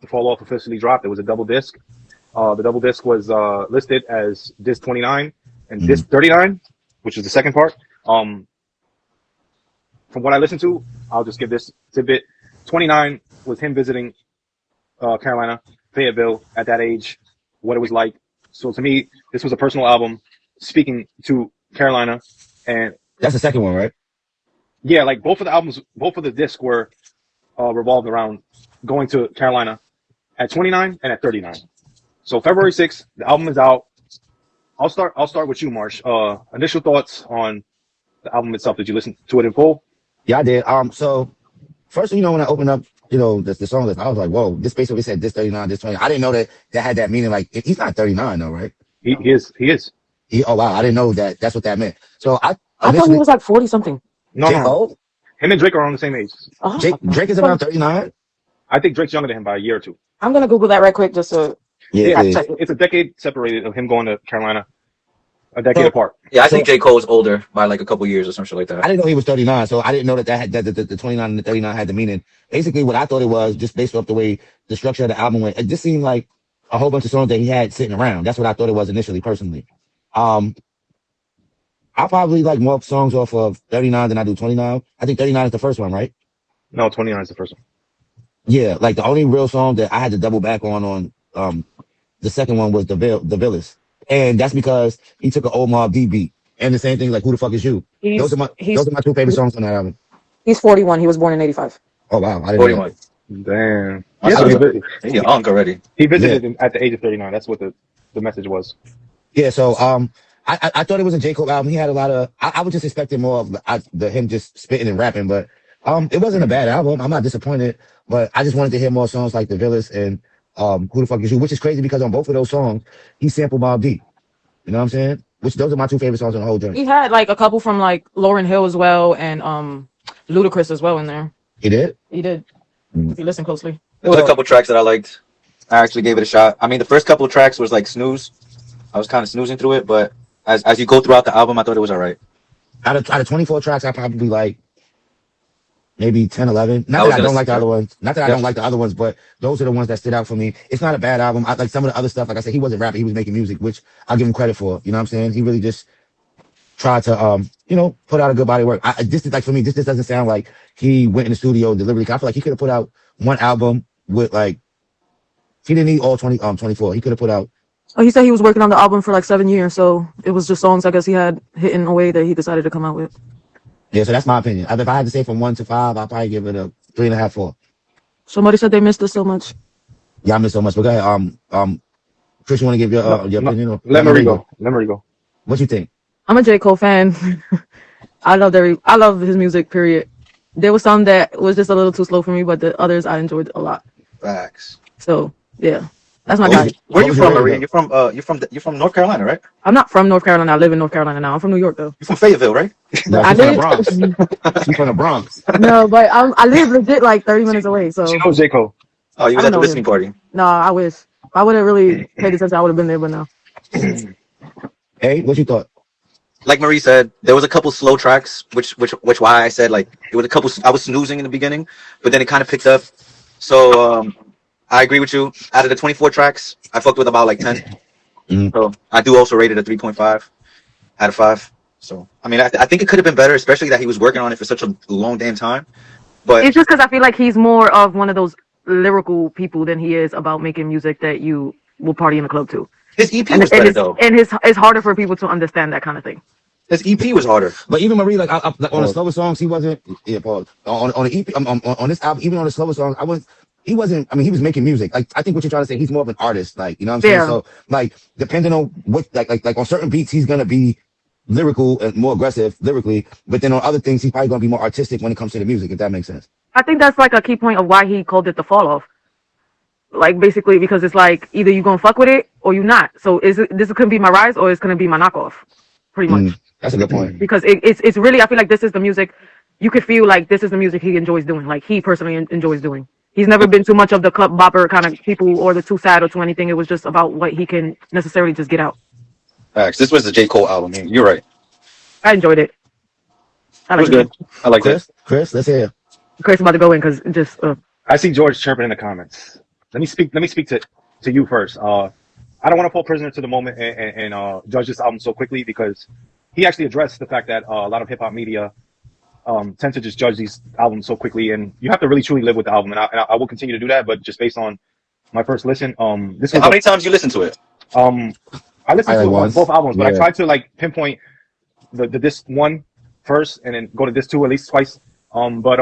The Fall Off officially dropped. It was a double disc. The double disc was listed as disc 29 and disc 39, which is the second part. From what I listened to, I'll just give this tidbit. 29 was him visiting Carolina, Fayetteville at that age, what it was like. So to me, this was a personal album speaking to Carolina. And that's the second one, right? Yeah, like both of the albums, both of the discs were revolved around going to Carolina at 29 and at 39. So February 6th, the album is out. I'll start with you, Marsh. Initial thoughts on the album itself. Did you listen to it in full? Yeah, I did. So first, when I opened up, the song list, I was like, whoa, this basically said this 39, this 20. I didn't know that had that meaning. Like, he's not 39 though, right? He is. Oh wow, I didn't know that. That's what that meant. So I thought he was like 40 something. No. Him and Drake are on the same age. Oh. Drake is around 39. I think Drake's younger than him by a year or two. I'm gonna Google that right quick just so. Yeah, it's a decade separated of him going to Carolina. A decade apart. Yeah, I think J. Cole's older by like a couple years or something like that. I didn't know he was 39, so I didn't know that the 29 and the 39 had the meaning. Basically, what I thought it was, just based off the way the structure of the album went, it just seemed like a whole bunch of songs that he had sitting around. That's what I thought it was initially, personally. I probably like more songs off of 39 than I do 29. I think 39 is the first one, right? No, 29 is the first one. Yeah, like the only real song that I had to double back on the second one was the Villas. And that's because he took an old Mobb Deep beat. And the same thing, like, Who the Fuck Is You? Those are my two favorite songs on that album. He's 41. He was born in 85. Oh, wow. I didn't 41. Damn. He's young already. He visited him at the age of 39. That's what the message was. Yeah, so I thought it was a J. Cole album. He had a lot of... I was just expecting more of him just spitting and rapping, but it wasn't a bad album. I'm not disappointed, but I just wanted to hear more songs like The Villas and Who the Fuck Is You, which is crazy because on both of those songs, he sampled Mobb Deep. You know what I'm saying? Those are my two favorite songs on the whole journey. He had like a couple from like Lauryn Hill as well and Ludacris as well in there. He did? He did. If you listen closely. There was a couple tracks that I liked. I actually gave it a shot. I mean, the first couple of tracks was like snooze. I was kind of snoozing through it, but as you go throughout the album, I thought it was all right. Out of 24 tracks, I probably like maybe 10, 11. Not that I don't like the other ones. Not that I don't like the other ones, but those are the ones that stood out for me. It's not a bad album. I like some of the other stuff. Like I said, he wasn't rapping. He was making music, which I'll give him credit for. You know what I'm saying? He really just tried to, put out a good body of work. This is like, for me, this just doesn't sound like he went in the studio deliberately. I feel like he could have put out one album with like, he didn't need all 24. He could have put out. Oh, he said he was working on the album for like 7 years. So it was just songs I guess he had hit in a way that he decided to come out with. Yeah, so that's my opinion. If I had to say from 1 to 5, I'll probably give it a 3.5, 4. Somebody said they missed us so much. Yeah, I miss so much. But go ahead. Chris, you want to give your opinion? Let me go. What you think? I'm a J. Cole fan. I love his music, period. There was some that was just a little too slow for me, but the others I enjoyed a lot. Facts. So yeah. That's my guy. Where are you from, Maria? You're from North Carolina, right? I'm not from North Carolina. I live in North Carolina now. I'm from New York though. You're from Fayetteville, right? No, she's from the Bronx. She's from the Bronx. No, but I live legit like 30 minutes away. So she knows J. Cole. Oh, you was at the listening party. No, I wish. If I would have really paid attention, I would have been there, but no. Hey, what you thought? Like Marie said, there was a couple slow tracks, which why I said like it was a couple. I was snoozing in the beginning, but then it kind of picked up. So I agree with you. Out of the 24 tracks, I fucked with about like 10. Mm-hmm. So I do also rate it a 3.5 out of 5. So I mean, I think it could have been better, especially that he was working on it for such a long damn time. But it's just because I feel like he's more of one of those lyrical people than he is about making music that you will party in the club to. His EP was better though, and it's harder for people to understand that kind of thing. His EP was harder, but even Marie, like on the slower songs, he wasn't. Yeah, Paul. On the EP, on this album, even on the slower songs, he wasn't. I mean, he was making music. Like I think what you're trying to say, he's more of an artist. Like you know what I'm saying. Yeah. So like depending on what like on certain beats, he's gonna be lyrical and more aggressive lyrically, but then on other things, he's probably gonna be more artistic when it comes to the music. If that makes sense. I think that's like a key point of why he called it the fall off. Like basically because it's like either you gonna fuck with it or you not. So this could be my rise or it's gonna be my knockoff, pretty much. That's a good point. Because it's really, I feel like this is the music. You could feel like this is the music he enjoys doing. Like he personally enjoys doing. He's never been too much of the club bopper kind of people or the too sad or too anything. It was just about what he can necessarily just get out. Facts. This was the J. Cole album. You're right. I enjoyed it. It was good. I like this. Chris, let's hear. Chris about to go in because just. I see George chirping in the comments. let me speak to you first. I don't want to fall prisoner to the moment and judge this album so quickly because he actually addressed the fact that a lot of hip hop media tend to just judge these albums so quickly, and you have to really truly live with the album. And I will continue to do that, but just based on my first listen, this was How many times you listen to it? I listened to it once, both albums, but I Yeah. tried to like pinpoint the disc one first and then go to disc two at least twice. But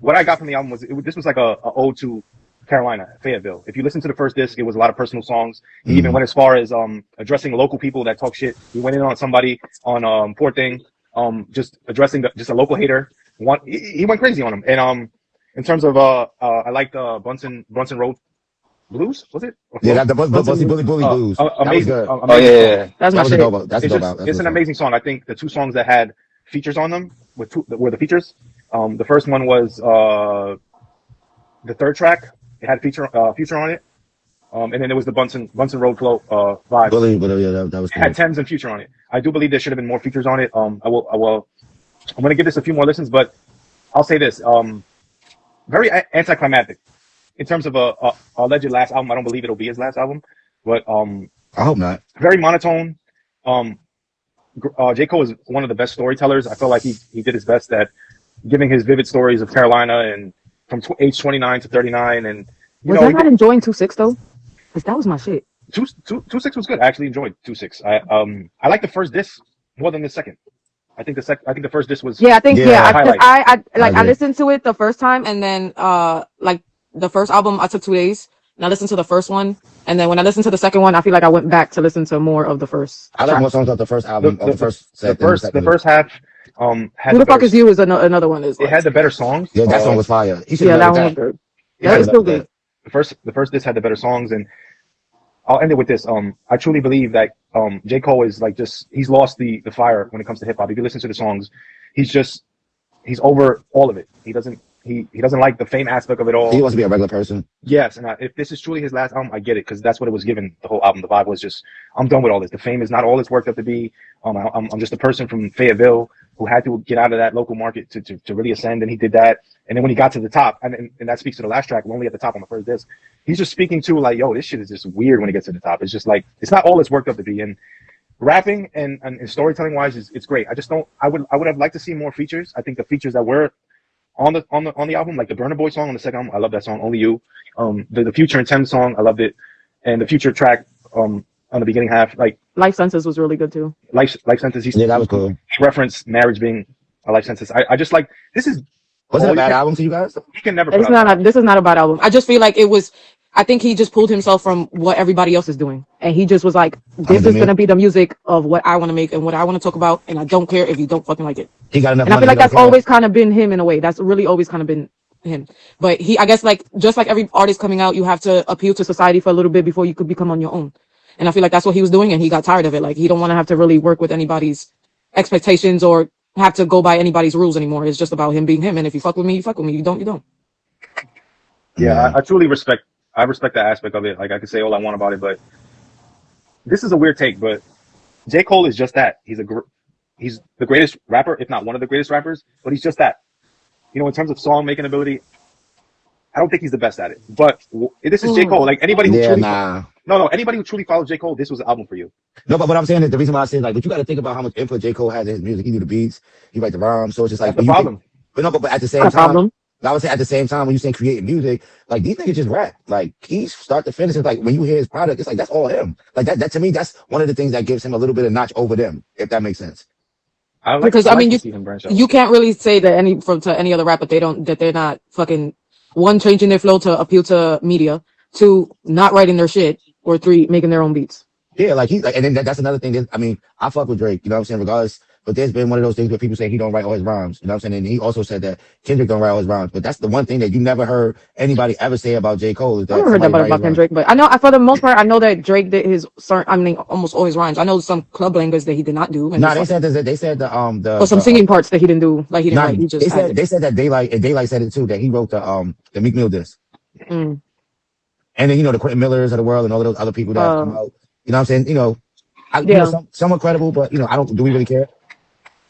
what I got from the album was this was like a ode to Carolina, Fayetteville. If you listen to the first disc, it was a lot of personal songs. He even went as far as addressing local people that talk shit. He went in on somebody on Poor Thing, just addressing just a local hater. He went crazy on him. And in terms of I liked Brunson Road Blues, was it? Yeah, the Bussy Bully Blues. That was Amazing. good. Oh yeah. That's That my was a shit. dope. That's a It's dope just album. it's an amazing song. I think the two songs that had features on them were the features. The first one was the third track. It had feature on it. And then there was the Bunsen Road Flow vibe. Bully, but yeah, that was It had cool. Thames and Future on it. I do believe there should have been more features on it. I'm gonna give this a few more listens, but I'll say this: very anticlimactic in terms of a alleged last album. I don't believe it'll be his last album, but I hope not. very monotone. J. Cole is one of the best storytellers. I feel like he did his best at giving his vivid stories of Carolina and from age 29 to 39. And you Was know, I not enjoying 2-6 though? Because that was my shit. 2-6 was good. I actually enjoyed 2-6. I like the first disc more than the second. I think the first disc was Yeah, I think Yeah. I agree. listened to it the first time, and then like the first album I took 2 days and I listened to the first one, and then when I listened to the second one I feel like I went back to listen to more of the first I like track. more songs off the first album, of the first set. the first half had Who the fuck better, is you is another one is it like, had the better songs. Yeah, that song was fire. He should yeah, have that loved one was good. It That had was the, still good. the first disc had the better songs, and I'll end it with this. I truly believe that J. Cole is like he's lost the fire when it comes to hip hop. If you listen to the songs, he's over all of it. He doesn't like the fame aspect of it all. He wants to be a regular person. Yes, and if this is truly his last album, I get it because that's what it was given. The whole album, the vibe was just, I'm done with all this. The fame is not all it's worked up to be. I'm just a person from Fayetteville who had to get out of that local market to really ascend, and he did that. And then when he got to the top, and that speaks to the last track, Lonely at the Top on the first disc, he's just speaking to like, yo, this shit is just weird when it gets to the top. It's just like, it's not all it's worked up to be. And rapping and storytelling wise, it's great. I would have liked to see more features. I think the features that were on the album, like the Burna Boy song on the second album, I love that song. Only You, the Future and Thames song, I loved it, and the Future track on the beginning half, like Life Sentence was really good too. life sentence. Yeah, that was cool. He referenced marriage being a life sentence. I just like this is. Was it a you bad can- album to you guys? You can never. Put It's out not. This is not a bad album. I just feel like it was. I think he just pulled himself from what everybody else is doing, and he just was like, "This is gonna be the music of what I want to make and what I want to talk about, and I don't care if you don't fucking like it." He got enough And I money. feel like he that's don't care. always kind of been him in a way. That's really always kind of been him. But I guess like just like every artist coming out, you have to appeal to society for a little bit before you could become on your own. And I feel like that's what he was doing, and he got tired of it. Like he don't want to have to really work with anybody's expectations or have to go by anybody's rules anymore. It's just about him being him. And if you fuck with me, you fuck with me. You don't, you don't. Yeah, I truly respect. I respect that aspect of it. Like I can say all I want about it, but this is a weird take. But J. Cole is just that. He's the greatest rapper, if not one of the greatest rappers. But he's just that. You know, in terms of song making ability, I don't think he's the best at it. But this is J. Cole. Like anybody who Yeah, truly, nah. no, anybody who truly follows J. Cole, this was an album for you. No, but what I'm saying is the reason why I said like, but you got to think about how much input J. Cole has in his music. He do the beats, he write the rhymes, so it's just like That's the problem. But no, but at the same Not a time, problem. I would say at the same time when you say creating music, like these niggas just rap. Like he's start to finish. It's like when you hear his product, it's like that's all him. Like that to me, that's one of the things that gives him a little bit of notch over them, if that makes sense. Because I mean, to see him branch out. you can't really say that to any other rapper they're not fucking one changing their flow to appeal to media, two not writing their shit, or three making their own beats. Yeah, like he's like, and then that's another thing. I mean, I fuck with Drake, you know what I'm saying, regardless. But there's been one of those things where people say he don't write all his rhymes, you know what I'm saying? And he also said that Kendrick don't write all his rhymes. But that's the one thing that you never heard anybody ever say about J. Cole. Is that I never heard that somebody about write his Kendrick, but I know for the most part I know that Drake did his almost all his rhymes. I know some club bangers that he did not do. rhymes. Nah, they said or some singing parts that he didn't do, like he didn't Nah, write. He just they said that Daylight said it too, that he wrote the Meek Mill disc. Mm. And then, you know, the Quentin Millers of the world and all of those other people that come out. You know what I'm saying? You know, you Yeah. know, somewhat credible, but, you know, do we really care?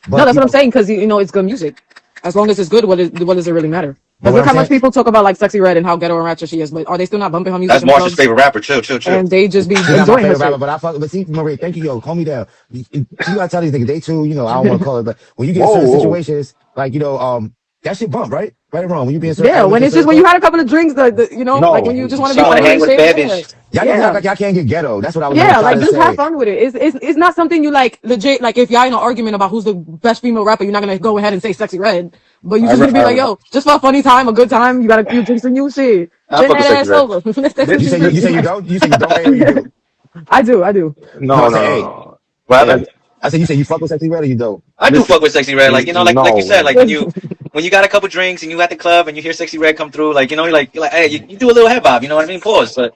But, No, that's you what I'm know, saying, because you know it's good music. As long as it's good, what does it really matter? But Because what look I'm how much saying, people talk about like Sexy Red and how ghetto and ratchet she is, but are they still not bumping her music That's in the Marsha's clubs? favorite rapper. Chill, chill, chill. And they just be she's not my enjoying her favorite rapper, shit. but I fuck. But see, Marie, thank you, yo, calm me down. You gotta tell these niggas they too. You know, I don't want to call it, but when you get in Whoa, certain whoa. situations, like that shit bump, right? Right or wrong? When you be in certain Yeah, when elements in it's just certain when you clubs, had a couple of drinks, you know, like when you No, just want to She be want to funny hang and with shit. bad Yeah, bitch. y'all niggas act yeah. like y'all can't get ghetto. That's what I was Yeah, trying like to just have say. fun with it. It's not something you like legit. Like if y'all in an argument about who's the best female rapper, you're not gonna go ahead and say Sexy Red, but you I, just re- gonna be I, like, re- yo, just for a funny time, a good time. You got a few drinks and you shit. I Bend fuck with that Sexy ass Red. over. Let's take some this, shit. You say you don't? You say you don't, Ray, or you do? I do, I do. No, I no, no, said, no, hey, no. What hey, happened? I said you say you fuck with Sexy Red or you don't? I do Listen, fuck with Sexy Red. Like, you know, like you no, said, like no. when you got a couple drinks and you at the club and you hear Sexy Red come through, like, you know, you're like, hey, you do a little head bob. You know what I mean? Pause. But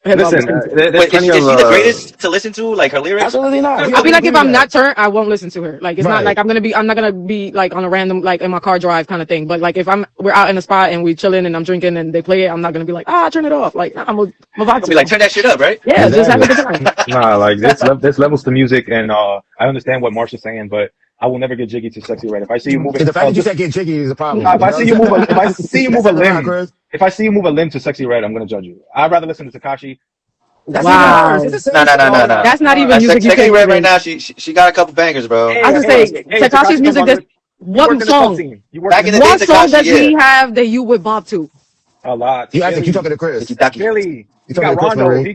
Head bob was Listen, crazy. there's but plenty is of she the greatest to listen to? Like her lyrics? Absolutely not. We I don't feel even like if agree with I'm that. not turned, I won't listen to her. Like it's not Right. like I'm not gonna be like on a random like in my car drive kind of thing. But like if we're out in a spot and we chilling and I'm drinking and they play it, I'm not gonna be like turn it off. Like nah, I'm about I'll be to. like, turn that shit up, right? Yeah, just have a Exactly. good time. nah. Like there's levels to music, and I understand what Marsha's saying, but I will never get jiggy to Sexy Red. If I see you moving, The fact that you said get jiggy is a problem. if You I know see what you I'm move saying? if I see you move Let's a set it around, limb, Chris. if I see you move a limb to Sexy Red, I'm gonna judge you. I'd rather listen to Takashi. That's even worse. It's Wow, the same No, no, shit. no, no, No, no. no, that's not no. even music you Sexy can Red right even. now, she got a couple bangers, bro. I Hey, just hey, say hey, Takashi's Takashi comes music. on There's the. You worked one in the club song, scene. You worked in Back the in the club day, one scene. song Takashi, does yeah. he have that you would bob to? A lot. I think you talking Philly. to Chris. Tiki Taki. Philly. You He talking got to Chris Rondo. Marie. He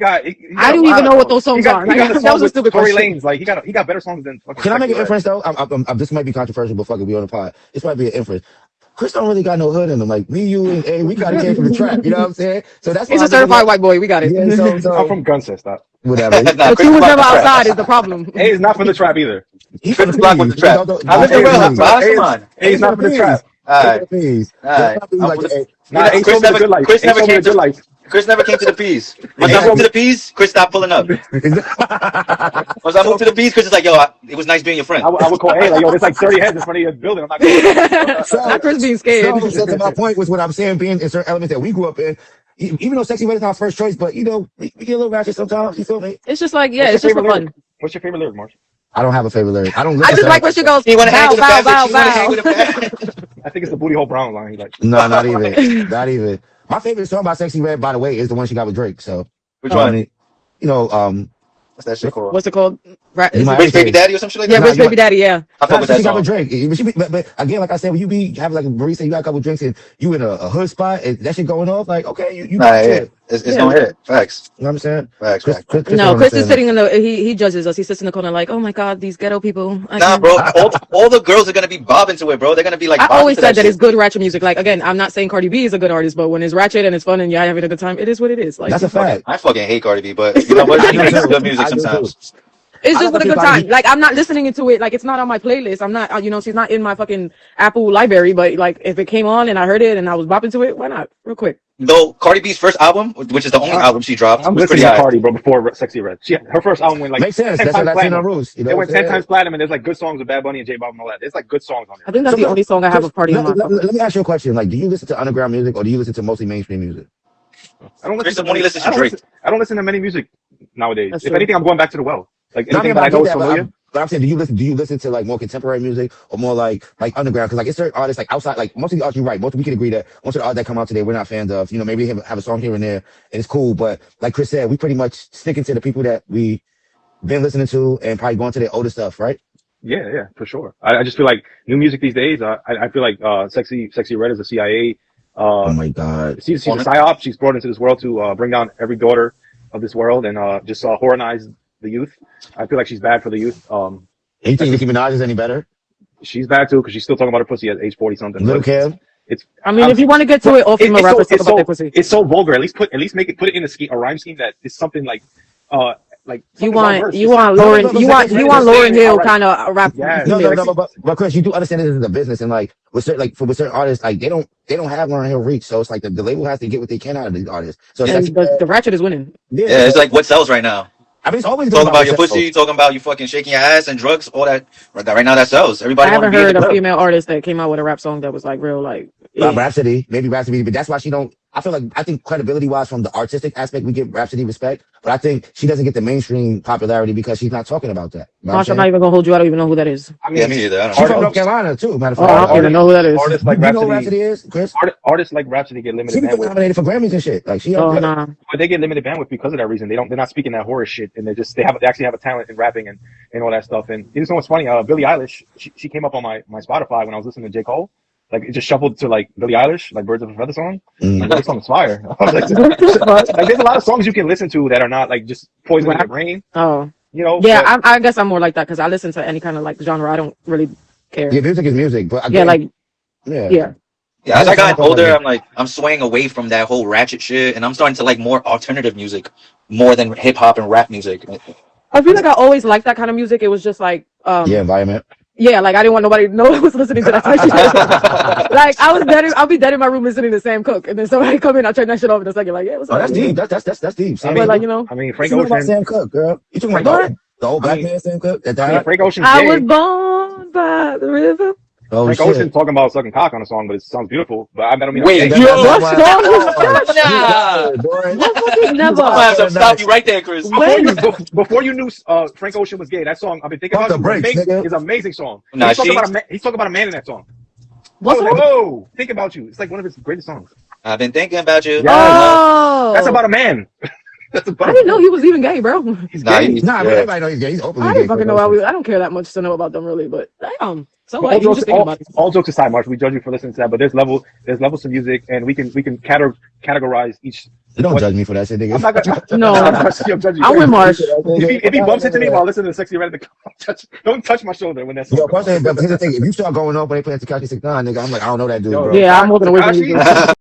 I got a don't lot even of know what songs. those songs are. He got the That song was a with stupid Tory question. Lanez. Like he got better songs than fucking Can I make Sexy an Red. inference though? This might be controversial, but fuck it, we on the pod. This might be an inference. Chris don't really got no hood in him. Like me, you, and A, we kind of came from the trap. You know what I'm saying? So that's why He's I a think certified white boy. We got it. yeah. So I'm so from Gunset. Stop. whatever. Nah, But Chris you is was block never with the trap. outside is the problem. A is not from the trap either. He from Chris the is block with peas. the trap. I Don't live A in say is real not house, peas. from the Bosh. A Come is on. A A is for not the from the trap. peas. All A for right, the peas. all They don't right. have to be I'm like for the. the Nah, A Chris showed me the never. good life. Chris A never showed me came the good to. life. Chris never came to the peas. Once I moved to exactly. the peas, Chris stopped pulling up. Once I moved So to the peas, Chris is like, yo, it was nice being your friend. I would call A like, yo, there's like 30 heads in front of your building. I'm not going up. Not So, Chris being so, scared. so to my point was what I'm saying, being in certain elements that we grew up in, even though Sexy Red is our first choice, but you know, we get a little ratchet sometimes. You feel me? It's just like, yeah, What's your it's just for favorite lyric? fun. What's your favorite lyric, Marsh? I don't have a favorite lyric. I don't I listen just to her like when like she that. goes, She want to hang bow, with a bow, bad bitch. bow, She want to hang bow. with a bad. I think it's the booty hole brown line. He like, No, not even. Not even. My favorite song by Sexy Red, by the way, is the one she got with Drake. So, Which you know what I one? mean? You know, What's that shit called? What's it called? you Is might it? Rich have to Baby say, Daddy or some shit like Yeah, that? nah, Rich you Baby might. Daddy. Yeah. I fuck Nah, with she that got with song. Drake. But again, like I said, when you have like Marisa, you got a couple drinks and you in a hood spot, and that shit going off, like, okay, you Nah, got to yeah, it. it's Yeah. gonna hit. Facts, You know what I'm saying? facts, facts, facts. Chris don't No, Chris is understand that. sitting in the. He judges us. He sits in the corner like, oh my god, these ghetto people. I Nah, can't. bro. All the girls are gonna be bobbing to it, bro. They're gonna be like I bobbing always to said that that it's shit. good ratchet music. Like again, I'm not saying Cardi B is a good artist, but when it's ratchet and it's fun and you're having a good time, it is what it is. Like That's a fact. I fucking hate Cardi B, but you know what? I She do makes too. good music I do too. sometimes. it's I just never for a see good Cardi time. B. Like I'm not listening into it. Like it's not on my playlist. I'm not. You know, she's not in my fucking Apple library. But like if it came on and I heard it and I was bopping to it, why not? Real quick. Though Cardi B's first album, which is the only I, album she dropped, I'm was pretty listening to high. Cardi, bro, before Sexy Red. Her first album went like Makes sense. 10 That's a times Latino platinum. roots. You It know went what I'm 10 saying? times platinum, and there's like good songs with Bad Bunny and J Bob and all that. There's like good songs on I there. think that's So, the only song I have Chris, of Cardi on my fucking. let me ask you a question. Like, do you listen to underground music or do you listen to mostly mainstream music? I don't listen Chris to only many. listens to Drake. I don't listen to many music nowadays. That's If true. anything, I'm going back to the well. Like No, I anything mean, that I I know get is that, familiar. but I'm saying, do you listen to like more contemporary music or more like underground? Because like it's certain artists like outside, like most of the artists, you're right. Most we can agree that most of the artists that come out today we're not fans of. You know, maybe they have a song here and there and it's cool, but like Chris said, we pretty much sticking to the people that we been listening to and probably going to their older stuff, right? Yeah, for sure. I just feel like new music these days. I feel like Sexy Red is a CIA. Oh Uh, my God. she's a Woman. psyop. She's brought into this world to bring down every daughter of this world and just horrorize the youth. I feel like she's bad for the youth. And you think Nicki Minaj is any better? She's bad too because she's still talking about her pussy at age 40 something. Little But Kim? it's I mean, I'm, if you want to get to it, all female rappers talk about their pussy. it's so vulgar. At least put it in a rhyme scheme that is something like You something well want versed. you Just want No, Lauren no, no, you but want Sexy you Red want is saying Lauren it Hill outright. kind of rap Yes. No, females. but Chris, you do understand this is a business, and like with certain artists, like they don't have Lauren Hill reach, so it's like the label has to get what they can out of these artists. So Yeah, Sexy And the Red, ratchet is winning. yeah. yeah, it's So like what sells right now. I mean, it's always been Talking about about your what pussy, sells. talking about you fucking shaking your ass and drugs, all that. Right now, that sells. I Everybody want to haven't be in the heard a club. female artist that came out with a rap song that was like real like yeah. Maybe Rhapsody, but that's why she don't I feel like I think credibility wise from the artistic aspect we give Rhapsody respect, but I think she doesn't get the mainstream popularity because she's not talking about that. You know what I'm Marshall, I'm not saying? even gonna hold you. I don't even know who that is. I Yeah, mean, me either. I don't She's know. from North Carolina too, matter of Oh, fact. I don't even know who that is. artists like You know who Rhapsody, Rhapsody is, Chris? artists like Rhapsody get She limited was bandwidth. nominated for Grammys and shit. Like she Oh, up there. nah. But they get limited bandwidth because of that reason. They're not speaking that horror shit, and they actually have a talent in rapping and all that stuff. And you know what's funny? Billie Eilish, she came up on my Spotify when I was listening to J. Cole. Like it just shuffled to like Billie Eilish, like Birds of a Feather song. Like that song's fire. I was like there's a lot of songs you can listen to that are not like just poisoning your brain. Oh, You know? yeah. But, I guess I'm more like that because I listen to any kind of like genre. I don't really care. Yeah, music is music, but Yeah, again, like yeah. yeah. As I got older, I'm swaying away from that whole ratchet shit, and I'm starting to like more alternative music, more than hip hop and rap music. I feel like I always liked that kind of music. It was just like Yeah, environment. yeah, like I didn't want nobody to know I was listening to that type of shit. Like I'll be dead in my room listening to Sam Cooke, and then somebody come in, I'll turn that shit off in a second. Like, yeah, what's Oh, up? that's deep. That's deep. I But like, you know, mean, You Frank talking about Ocean. Sam Cooke, girl. You talking Frank about Ocean? the old black I mean- man Sam Cooke that I mean, died? Frank Ocean's I gay. was born by the river. Oh Frank shit. Ocean talking about sucking cock on a song, but it sounds beautiful. But I don't mean. Wait, I'm gay. yo, What song was that? nah. Boy. Motherfuckers never. I'm gonna have to stop you right there, Chris. When? Before you knew Frank Ocean was gay, that song I've been thinking Pump about the you, brakes, nigga. is an amazing song. Nah, he's talking about a man in that song. What song? Whoa, think about you. It's like one of his greatest songs. I've been thinking about you. Yeah. Oh, That's about a man. That's about. I didn't know he was even gay, bro. He's Nah, gay. he's- Nah, but Yeah. everybody knows he's gay. He's openly I gay. didn't fucking know. I don't care that much to know about them really, but damn. So But what? You just thinking about it. all jokes aside, Marsh, we judge you for listening to that. But there's levels to music, and we can categorize each. Don't judge me for that shit, nigga. I'm not gonna. No. I'm judging you. I'm with Marsh. If he bumps into me while listening to Sexy Red, don't touch my shoulder when that song Yo, comes but on. here's the thing. If you start going off when they play Tekashi 6ix9ine, nigga, I'm like, I don't know that dude, Yo, bro. Yeah, I'm walking away from you. Tekashi?